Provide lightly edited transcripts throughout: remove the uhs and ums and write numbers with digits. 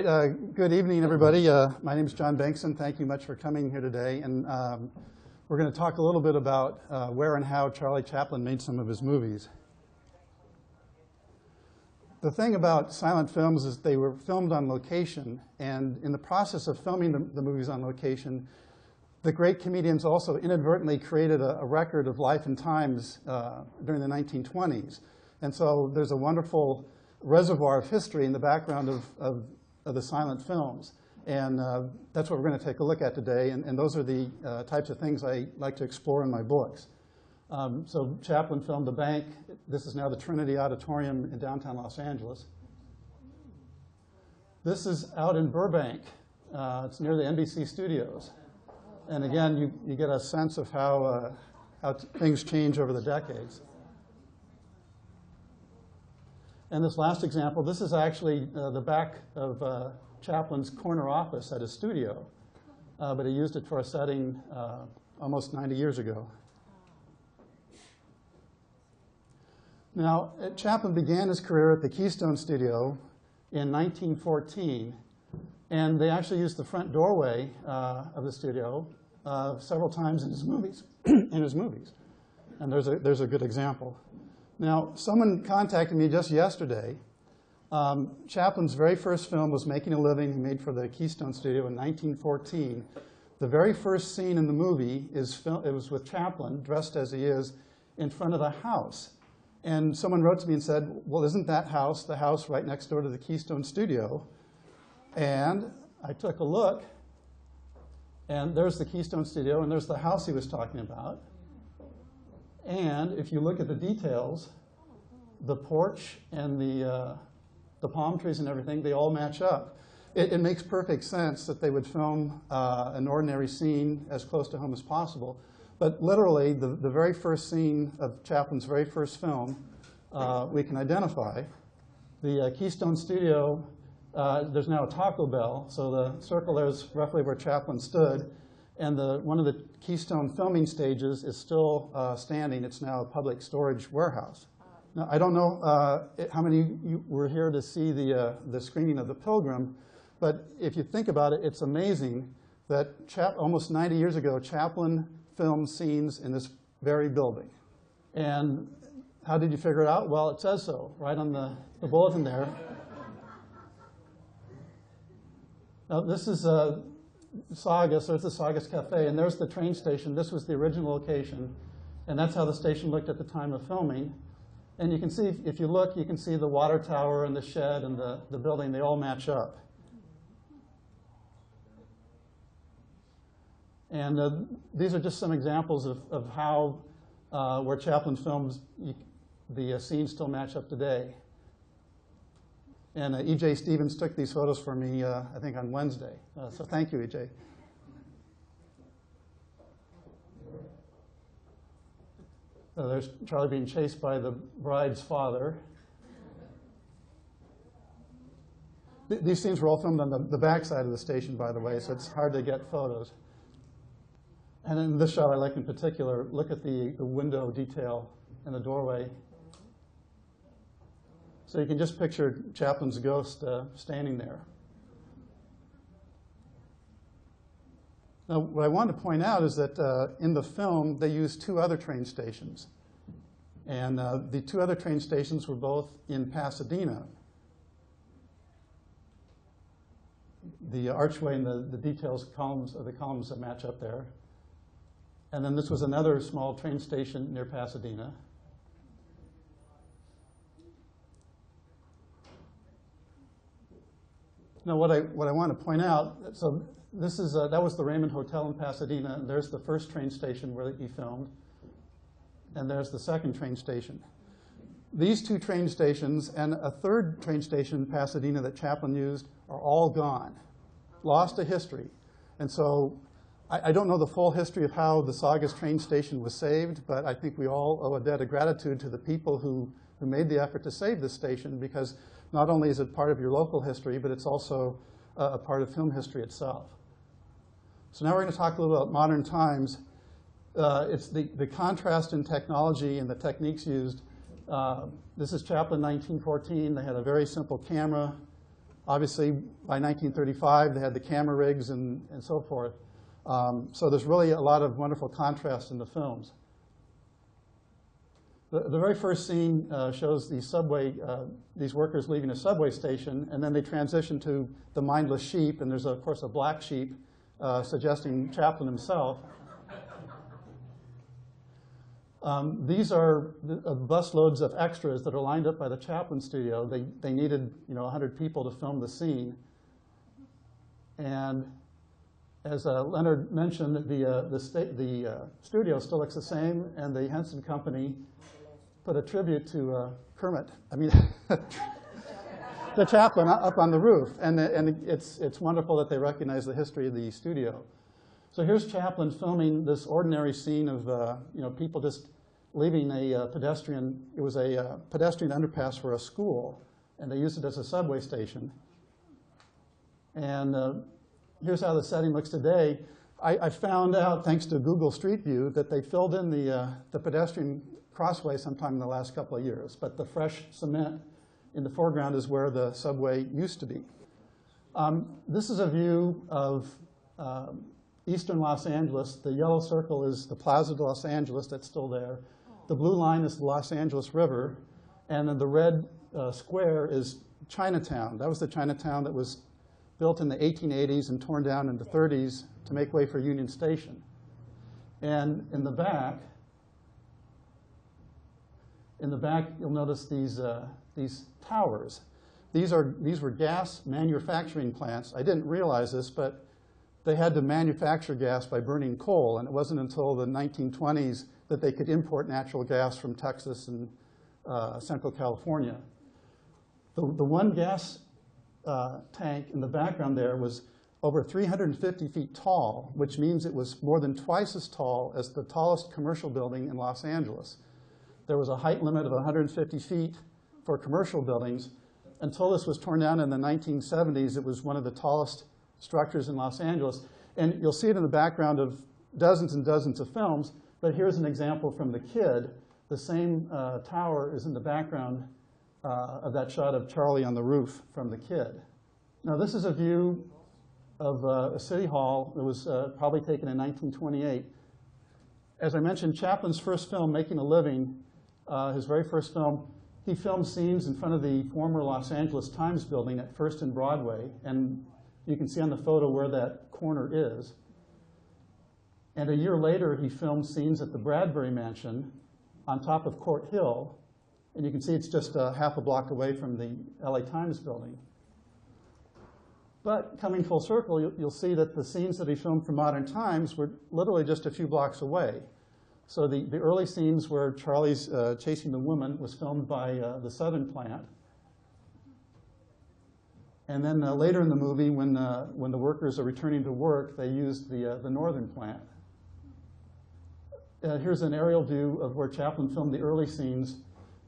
right, good evening, everybody. My name is John Bengtson. Thank you much for coming here today. And we're going to talk a little bit about where and how Charlie Chaplin made some of his movies. The thing about silent films is they were filmed on location. And in the process of filming the movies on location, the great comedians also inadvertently created a record of life and times during the 1920s. And so there's a wonderful reservoir of history in the background of the silent films. And that's what we're going to take a look at today. And those are the types of things I like to explore in my books. So Chaplin filmed The Bank. This is now the Trinity Auditorium in downtown Los Angeles. This is out in Burbank. It's near the NBC studios. And again, you get a sense of how things change over the decades. And this last example, this is actually the back of Chaplin's corner office at his studio. But he used it for a setting almost 90 years ago. Now, Chaplin began his career at the Keystone Studio in 1914. And they actually used the front doorway of the studio several times in his movies. And there's a good example. Now, someone contacted me just yesterday. Chaplin's very first film was Making a Living. He made for the Keystone Studio in 1914. The very first scene in the movie it was with Chaplin, dressed as he is, in front of a house. And someone wrote to me and said, well, isn't that house the house right next door to the Keystone Studio? And I took a look, and there's the Keystone Studio, and there's the house he was talking about. And if you look at the details, the porch and the palm trees and everything, they all match up. It makes perfect sense that they would film an ordinary scene as close to home as possible. But literally, the very first scene of Chaplin's very first film, we can identify. The Keystone Studio, there's now a Taco Bell, so the circle there is roughly where Chaplin stood. And one of the Keystone filming stages is still standing. It's now a public storage warehouse. Now, I don't know how many of you were here to see the screening of The Pilgrim, but if you think about it, it's amazing that almost 90 years ago, Chaplin filmed scenes in this very building. And how did you figure it out? Well, it says so, right on the bulletin there. Now, this is Saugus. There's the Saugus Cafe, and there's the train station. This was the original location, and that's how the station looked at the time of filming. And you can see, if you look, you can see the water tower and the shed and the building. They all match up. And these are just some examples of how, where Chaplin films, the scenes still match up today. And E.J. Stevens took these photos for me, I think, on Wednesday. So thank you, E.J. There's Charlie being chased by the bride's father. These scenes were all filmed on the back side of the station, by the way, so it's hard to get photos. And in this shot I like in particular, look at the window detail in the doorway. So you can just picture Chaplin's ghost standing there. Now, what I want to point out is that in the film, they used two other train stations. And the two other train stations were both in Pasadena. The archway and the details columns of the columns that match up there. And then this was another small train station near Pasadena. Now, what I want to point out, so this is that was the Raymond Hotel in Pasadena. And there's the first train station where he filmed, and there's the second train station. These two train stations and a third train station in Pasadena that Chaplin used are all gone, lost to history. And so I don't know the full history of how the Saugus train station was saved, but I think we all owe a debt of gratitude to the people who made the effort to save this station, because not only is it part of your local history, but it's also a part of film history itself. So now we're going to talk a little about modern times. It's the contrast in technology and the techniques used. This is Chaplin 1914. They had a very simple camera. Obviously, by 1935, they had the camera rigs and so forth. So there's really a lot of wonderful contrast in the films. The very first scene shows the subway, these workers leaving a subway station, and then they transition to the mindless sheep, and there's, of course, a black sheep suggesting Chaplin himself. These are busloads of extras that are lined up by the Chaplin studio. They needed 100 people to film the scene. And as Leonard mentioned, the studio still looks the same, and the Henson Company put a tribute to to Chaplin up on the roof. And it's wonderful that they recognize the history of the studio. So here's Chaplin filming this ordinary scene of people just leaving a pedestrian. It was a pedestrian underpass for a school, and they used it as a subway station. And here's how the setting looks today. I found out, thanks to Google Street View, that they filled in the pedestrian crossway sometime in the last couple of years, but the fresh cement in the foreground is where the subway used to be. This is a view of eastern Los Angeles. The yellow circle is the Plaza de Los Angeles that's still there. The blue line is the Los Angeles River, and then the red square is Chinatown. That was the Chinatown that was built in the 1880s and torn down in the 30s to make way for Union Station. And in the back, you'll notice these towers. These were gas manufacturing plants. I didn't realize this, but they had to manufacture gas by burning coal, and it wasn't until the 1920s that they could import natural gas from Texas and Central California. The one gas tank in the background there was over 350 feet tall, which means it was more than twice as tall as the tallest commercial building in Los Angeles. There was a height limit of 150 feet for commercial buildings. Until this was torn down in the 1970s, it was one of the tallest structures in Los Angeles. And you'll see it in the background of dozens and dozens of films, but here's an example from The Kid. The same tower is in the background of that shot of Charlie on the roof from The Kid. Now this is a view of a city hall that was probably taken in 1928. As I mentioned, Chaplin's first film, Making a Living, his very first film, he filmed scenes in front of the former Los Angeles Times building at First and Broadway, and you can see on the photo where that corner is. And a year later, he filmed scenes at the Bradbury Mansion on top of Court Hill, and you can see it's just half a block away from the LA Times building. But coming full circle, you'll see that the scenes that he filmed for Modern Times were literally just a few blocks away. So the early scenes where Charlie's chasing the woman was filmed by the Southern plant. And then later in the movie, when the workers are returning to work, they used the Northern plant. Here's an aerial view of where Chaplin filmed the early scenes.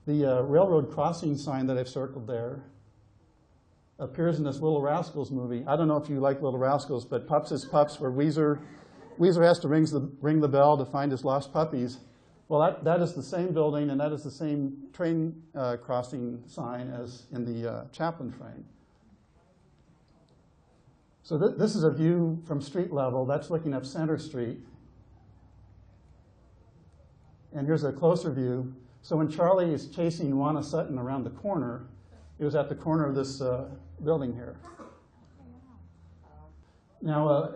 The railroad crossing sign that I've circled there appears in this Little Rascals movie. I don't know if you like Little Rascals, but Pups is Pups, where Weezer has to ring the bell to find his lost puppies. Well, that is the same building, and that is the same train crossing sign as in the Chaplin frame. So this is a view from street level. That's looking up Center Street. And here's a closer view. So when Charlie is chasing Juana Sutton around the corner, it was at the corner of this building here. Now,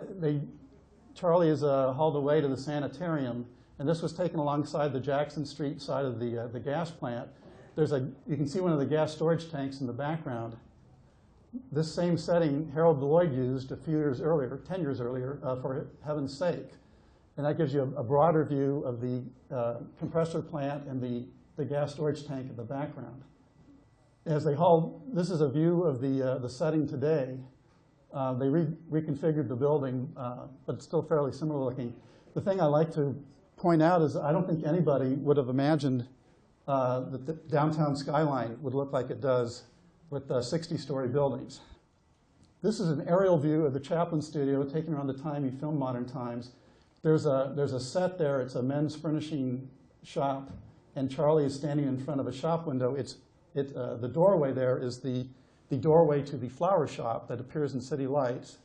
Charlie is hauled away to the sanitarium, and this was taken alongside the Jackson Street side of the gas plant. You can see one of the gas storage tanks in the background. This same setting Harold Lloyd used a few years earlier, 10 years earlier, for Heaven's Sake. And that gives you a broader view of the compressor plant and the gas storage tank in the background. As they haul, this is a view of the setting today. They reconfigured the building, but it's still fairly similar looking. The thing I like to point out is I don't think anybody would have imagined that the downtown skyline would look like it does with 60-story buildings. This is an aerial view of the Chaplin studio taken around the time he filmed Modern Times. There's a set there. It's a men's furnishing shop, and Charlie is standing in front of a shop window. The doorway there is the the doorway to the flower shop that appears in City Lights.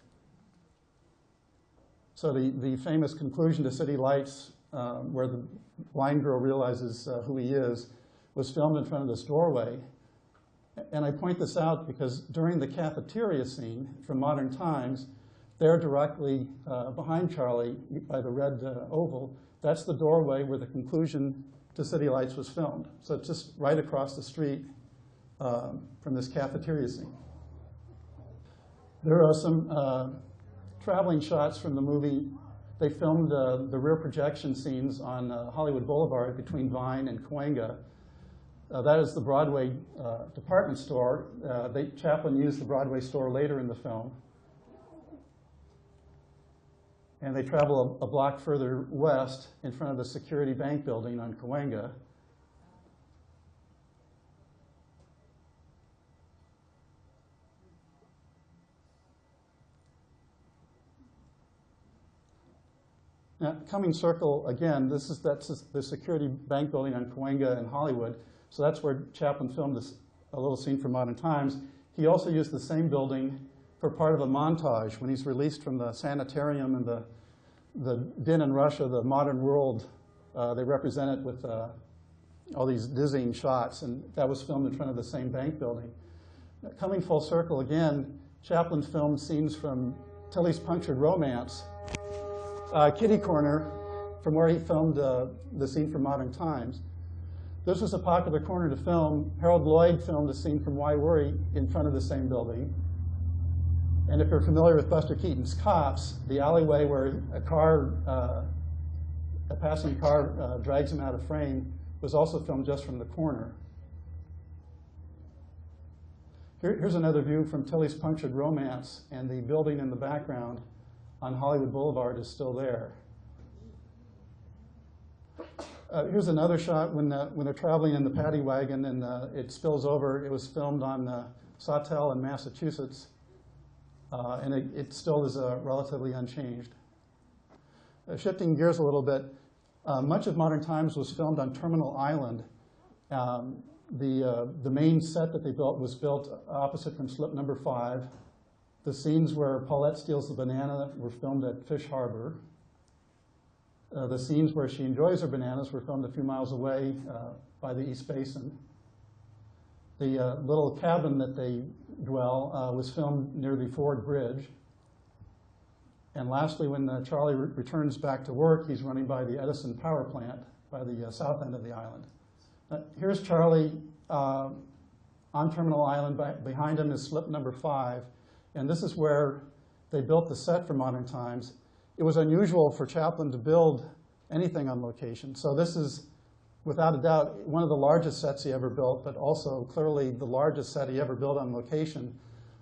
So the famous conclusion to City Lights, where the blind girl realizes who he is, was filmed in front of this doorway. And I point this out because during the cafeteria scene from Modern Times, there directly behind Charlie by the red oval, that's the doorway where the conclusion to City Lights was filmed. So it's just right across the street from this cafeteria scene. There are some traveling shots from the movie. They filmed the rear projection scenes on Hollywood Boulevard between Vine and Cahuenga. That is the Broadway department store. Chaplin used the Broadway store later in the film. And they travel a block further west in front of the Security Bank building on Cahuenga. Now, coming circle again, that's the Security Bank building on Cahuenga in Hollywood. So that's where Chaplin filmed a little scene from Modern Times. He also used the same building for part of a montage when he's released from the sanitarium and the din and rush of the modern world. They represent it with all these dizzying shots, and that was filmed in front of the same bank building. Coming full circle again, Chaplin filmed scenes from Tilly's Punctured Romance, Kitty Corner, from where he filmed the scene from Modern Times. This was a popular corner to film. Harold Lloyd filmed a scene from Why Worry in front of the same building. And if you're familiar with Buster Keaton's Cops, the alleyway where a passing car drags him out of frame was also filmed just from the corner. Here's another view from Tilly's Punctured Romance, and the building in the background on Hollywood Boulevard is still there. Here's another shot when they're traveling in the paddy wagon and it spills over. It was filmed on Sawtell in Massachusetts, and it still is relatively unchanged. Shifting gears a little bit, much of Modern Times was filmed on Terminal Island. The main set that they built was built opposite from slip number 5. The scenes where Paulette steals the banana were filmed at Fish Harbor. The scenes where she enjoys her bananas were filmed a few miles away by the East Basin. The little cabin that they dwell was filmed near the Ford Bridge. And lastly, when Charlie returns back to work, he's running by the Edison power plant by the south end of the island. Here's Charlie on Terminal Island. Behind him is slip number 5. And this is where they built the set for Modern Times. It was unusual for Chaplin to build anything on location. So this is, without a doubt, one of the largest sets he ever built, but also clearly the largest set he ever built on location.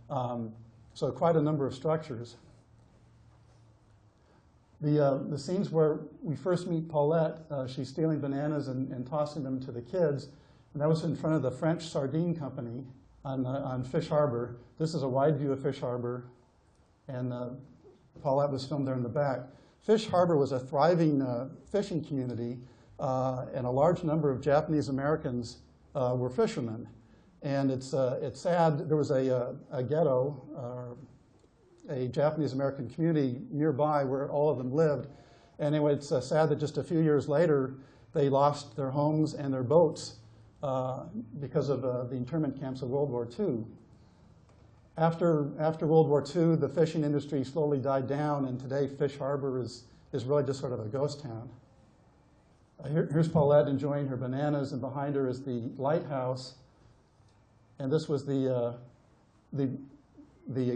So quite a number of structures. The scenes where we first meet Paulette, she's stealing bananas and tossing them to the kids. And that was in front of the French Sardine Company on Fish Harbor. This is a wide view of Fish Harbor. And Paulette was filmed there in the back. Fish Harbor was a thriving fishing community, and a large number of Japanese Americans were fishermen. And it's sad, there was a ghetto, a Japanese American community nearby where all of them lived. And anyway, it's sad that just a few years later, they lost their homes and their boats because of the internment camps of World War II. After World War II, the fishing industry slowly died down, and today Fish Harbor is really just sort of a ghost town. Here's Paulette enjoying her bananas, and behind her is the lighthouse. And this was the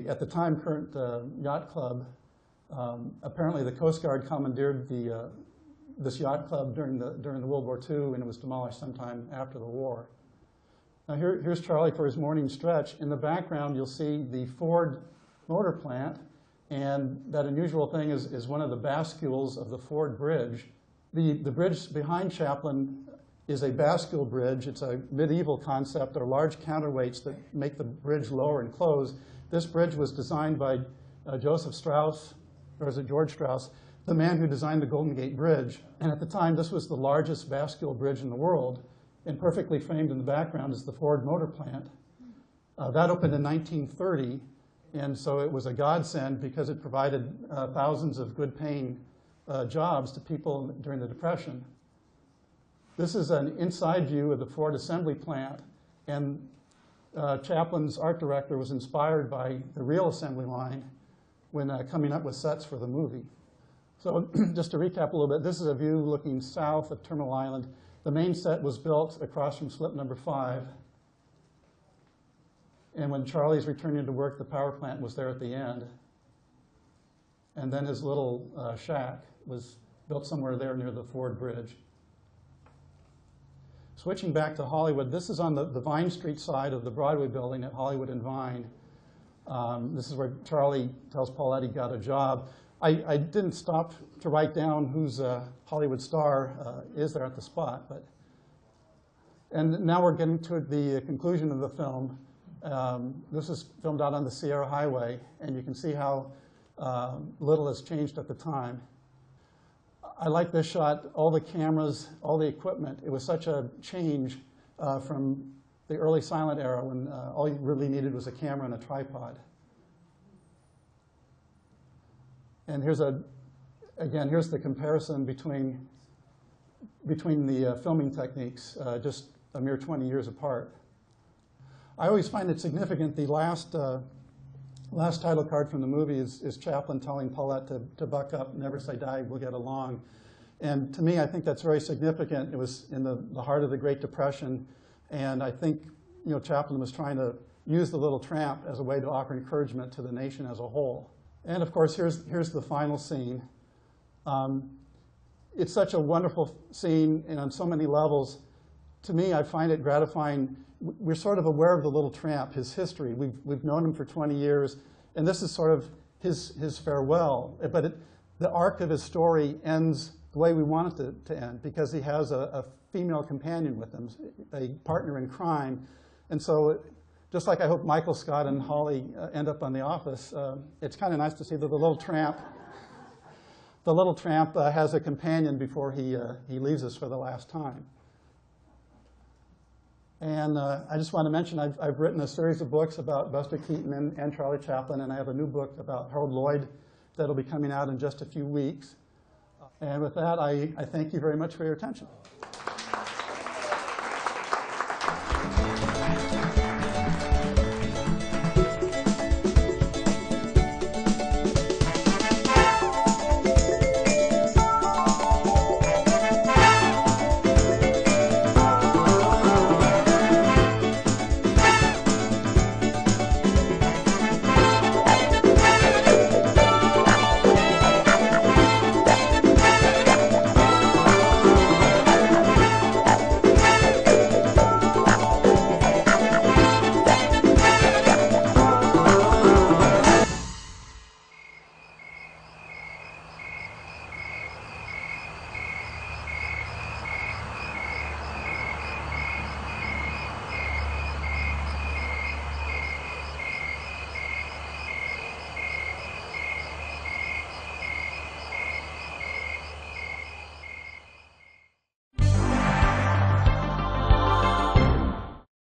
at the time current yacht club. Apparently, the Coast Guard commandeered this yacht club during the World War II, and it was demolished sometime after the war. Now here's Charlie for his morning stretch. In the background, you'll see the Ford motor plant, and that unusual thing is one of the bascules of the Ford Bridge. The bridge behind Chaplin is a bascule bridge. It's a medieval concept. There are large counterweights that make the bridge lower and close. This bridge was designed by Joseph Strauss, or is it George Strauss, the man who designed the Golden Gate Bridge. And at the time, this was the largest bascule bridge in the world. And perfectly framed in the background is the Ford motor plant. That opened in 1930, and so it was a godsend because it provided thousands of good-paying jobs to people during the Depression. This is an inside view of the Ford assembly plant, and Chaplin's art director was inspired by the real assembly line when coming up with sets for the movie. So just to recap a little bit, this is a view looking south of Terminal Island. The main set was built across from slip number 5. And when Charlie's returning to work, the power plant was there at the end. And then his little shack was built somewhere there near the Ford Bridge. Switching back to Hollywood, this is on the Vine Street side of the Broadway building at Hollywood and Vine. This is where Charlie tells Paulette he got a job. I didn't stop to write down whose Hollywood star is there at the spot. And now we're getting to the conclusion of the film. This is filmed out on the Sierra Highway, and you can see how little has changed at the time. I like this shot, all the cameras, all the equipment. It was such a change from the early silent era when all you really needed was a camera and a tripod. And here's here's the comparison between the filming techniques, just a mere 20 years apart. I always find it significant. The last title card from the movie is Chaplin telling Paulette to buck up, never say die, we'll get along. And to me, I think that's very significant. It was in the heart of the Great Depression, and I think Chaplin was trying to use the little tramp as a way to offer encouragement to the nation as a whole. And of course, here's the final scene. It's such a wonderful scene, and on so many levels. To me, I find it gratifying. We're sort of aware of the little tramp, his history. We've known him for 20 years, and this is sort of his farewell. But the arc of his story ends the way we want it to end, because he has a female companion with him, a partner in crime. And so, just like I hope Michael Scott and Holly end up on The Office, it's kind of nice to see that the little tramp has a companion before he leaves us for the last time. And I just want to mention I've written a series of books about Buster Keaton and Charlie Chaplin, and I have a new book about Harold Lloyd that'll be coming out in just a few weeks. And with that, I thank you very much for your attention.